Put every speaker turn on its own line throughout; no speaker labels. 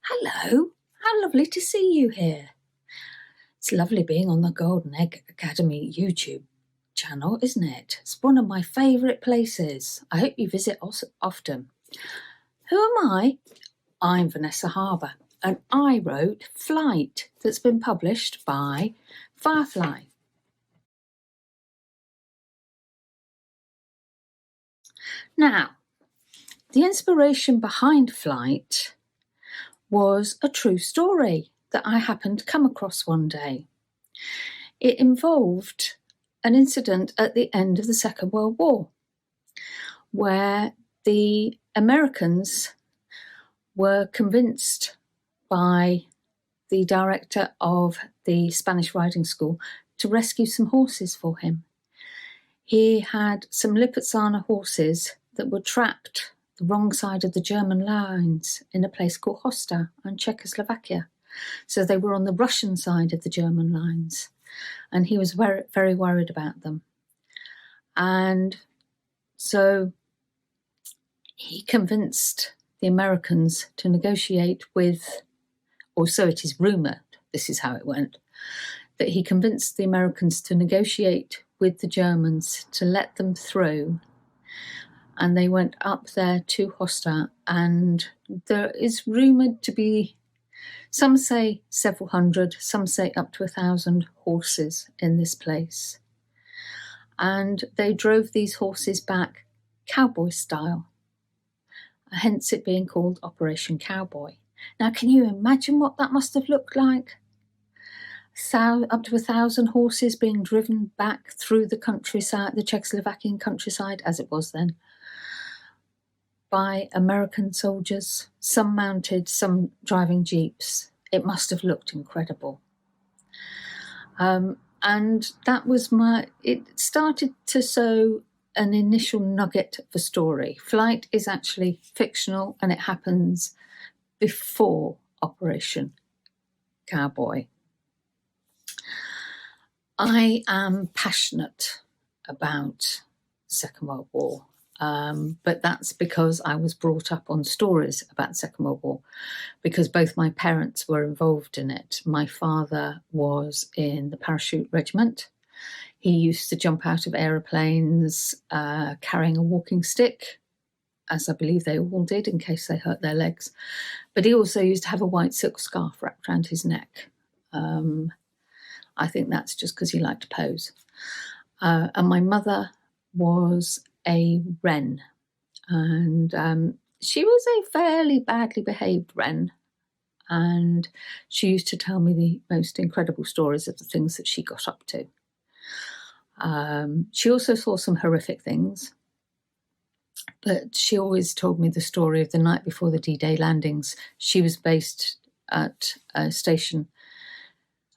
Hello, how lovely to see you here. It's lovely being on the Golden Egg Academy YouTube channel, isn't it? It's one of my favourite places. I hope you visit us often. Who am I? I'm Vanessa Harbour, and I wrote Flight, that's been published by Firefly. Now, the inspiration behind Flight was a true story that I happened to come across one day. It involved an incident at the end of the Second World War, where the Americans were convinced by the director of the Spanish riding school to rescue some horses for him. He had some Lipizzaner horses that were trapped the wrong side of the German lines in a place called Hostar in Czechoslovakia. So they were on the Russian side of the German lines, and he was very, very worried about them. And so he convinced the Americans to negotiate with, or so it is rumoured, this is how it went, that he convinced the Americans to negotiate with the Germans to let them through. And they went up there to Hostar, and there is rumoured to be, some say several hundred, some say up to 1,000 horses in this place. And they drove these horses back cowboy style, hence it being called Operation Cowboy. Now, can you imagine what that must have looked like? Up to 1,000 horses being driven back through the countryside, the Czechoslovakian countryside, as it was then, by American soldiers, some mounted, some driving jeeps. It must have looked incredible. And that was it started to sow an initial nugget of a story. Flight is actually fictional, and it happens before Operation Cowboy. I am passionate about the Second World War. But that's because I was brought up on stories about the Second World War, because both my parents were involved in it. My father was in the parachute regiment. He used to jump out of aeroplanes carrying a walking stick, as I believe they all did in case they hurt their legs. But he also used to have a white silk scarf wrapped around his neck. I think that's just because he liked to pose. And my mother was a wren, and she was a fairly badly behaved wren, and she used to tell me the most incredible stories of the things that she got up to. She also saw some horrific things, but she always told me the story of the night before the D-Day landings. She was based at a station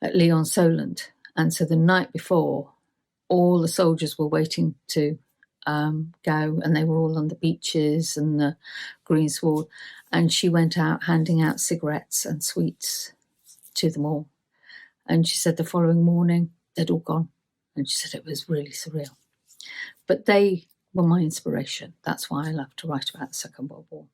at Lyon-Solent, and so the night before, all the soldiers were waiting to go, and they were all on the beaches and the greensward, and she went out handing out cigarettes and sweets to them all. And she said the following morning they'd all gone, and she said it was really surreal. But they were my inspiration. That's why I love to write about the Second World War.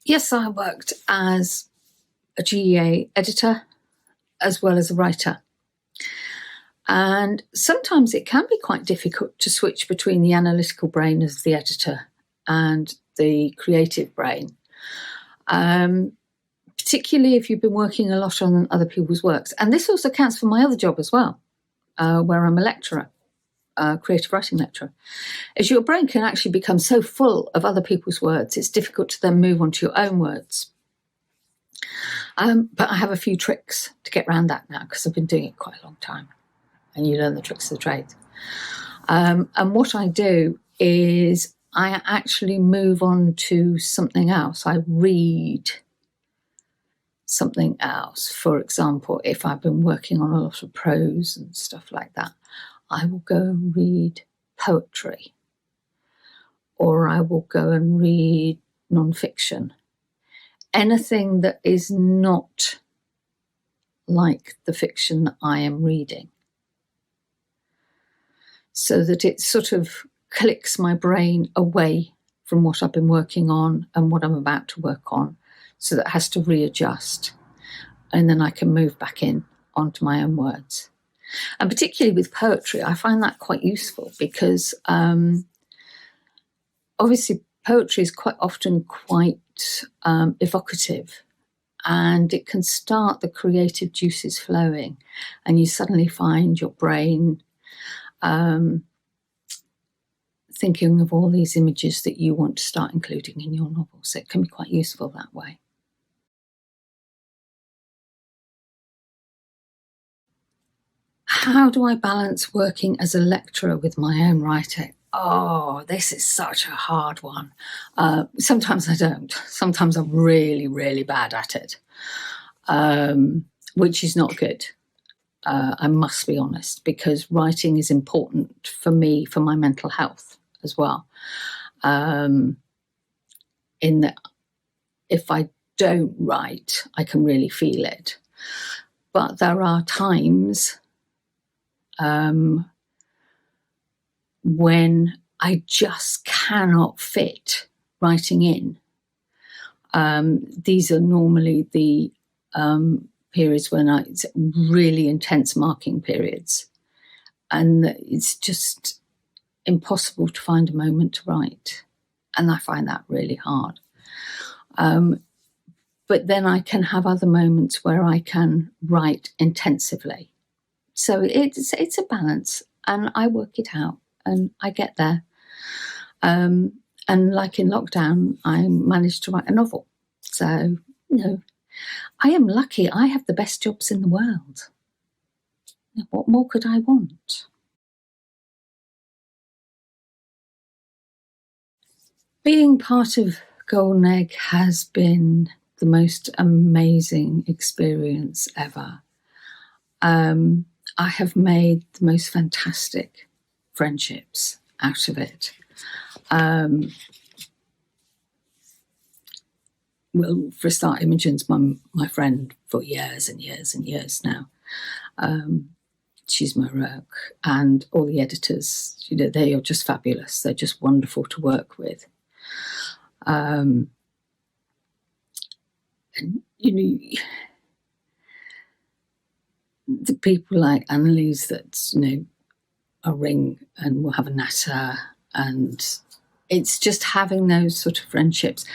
Yes, I worked as a GEA editor as well as a writer. And sometimes it can be quite difficult to switch between the analytical brain of the editor and the creative brain, particularly if you've been working a lot on other people's works. And this also counts for my other job as well, where I'm a lecturer, a creative writing lecturer. As your brain can actually become so full of other people's words, it's difficult to then move on to your own words. But I have a few tricks to get around that now, because I've been doing it quite a long time, and you learn the tricks of the trade. And what I do is I actually move on to something else. I read something else. For example, if I've been working on a lot of prose and stuff like that, I will go and read poetry, or I will go and read non-fiction. Anything that is not like the fiction that I am reading. so that it sort of clicks my brain away from what I've been working on and what I'm about to work on, so that it has to readjust, and then I can move back in onto my own words. And particularly with poetry, I find that quite useful because obviously poetry is quite often quite evocative, and it can start the creative juices flowing, and you suddenly find your brain thinking of all these images that you want to start including in your novel. So it can be quite useful that way. How do I balance working as a lecturer with my own writing? Oh, this is such a hard one. Sometimes I don't. Sometimes I'm really, really bad at it, which is not good. I must be honest, because writing is important for me, for my mental health as well. In that if I don't write, I can really feel it. But there are times when I just cannot fit writing in. These are normally the periods when it's really intense marking periods, and it's just impossible to find a moment to write, and I find that really hard. But then I can have other moments where I can write intensively. So it's a balance, and I work it out, and I get there. And like in lockdown, I managed to write a novel. So, I am lucky. I have the best jobs in the world. What more could I want? Being part of Golden Egg has been the most amazing experience ever. I have made the most fantastic friendships out of it. Well, for a start, Imogen's my friend for years and years and years now. She's my rock, and all the editors, they are just fabulous. They're just wonderful to work with. And the people like Annalise that I ring and we'll have a natter, and it's just having those sort of friendships.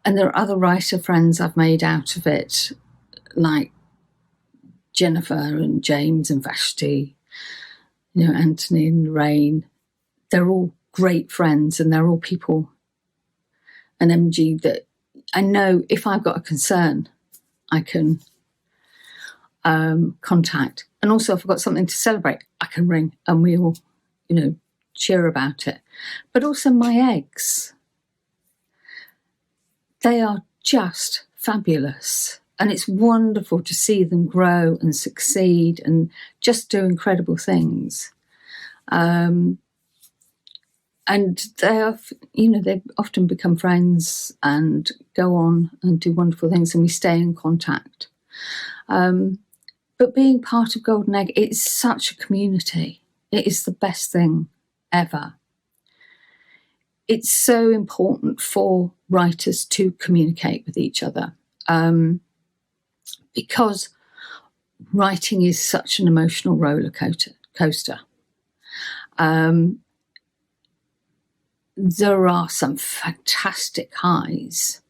And there are other writer friends I've made out of it, like Jennifer and James and Vashti, Anthony and Lorraine. They're all great friends, and they're all people, and MG, that I know if I've got a concern, I can contact. And also if I've got something to celebrate, I can ring and we all, cheer about it. But also my eggs, they are just fabulous. And it's wonderful to see them grow and succeed and just do incredible things. And they are, they often become friends and go on and do wonderful things, and we stay in contact. But being part of Golden Egg, it's such a community. It is the best thing ever. It's so important for writers to communicate with each other, because writing is such an emotional roller coaster. There are some fantastic highs,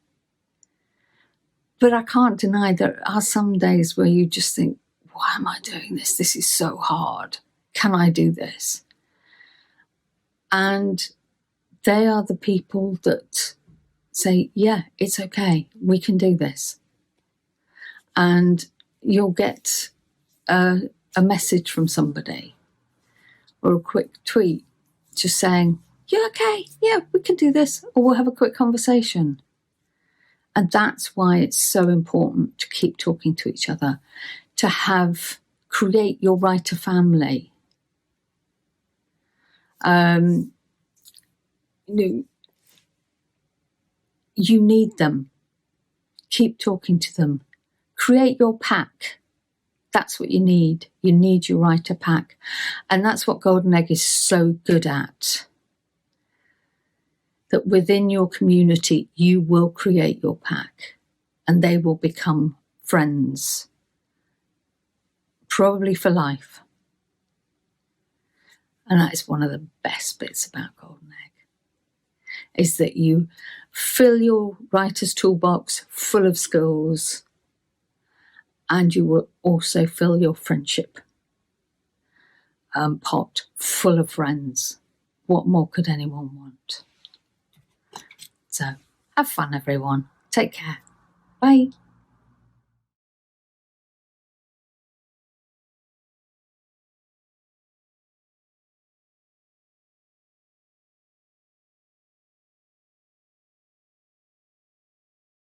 but I can't deny there are some days where you just think, why am I doing this? This is so hard. Can I do this? And they are the people that say, yeah, it's okay. We can do this. And you'll get a message from somebody or a quick tweet just saying, yeah, okay, yeah, we can do this, or we'll have a quick conversation. And that's why it's so important to keep talking to each other, to create your writer family. You need them. Keep talking to them. Create your pack. That's what you need. You need your writer pack. And that's what Golden Egg is so good at. That within your community, you will create your pack and they will become friends, probably for life. And that is one of the best bits about Golden Egg, is that you fill your writer's toolbox full of skills and you will also fill your friendship pot full of friends. What more could anyone want? So have fun, everyone. Take care. Bye.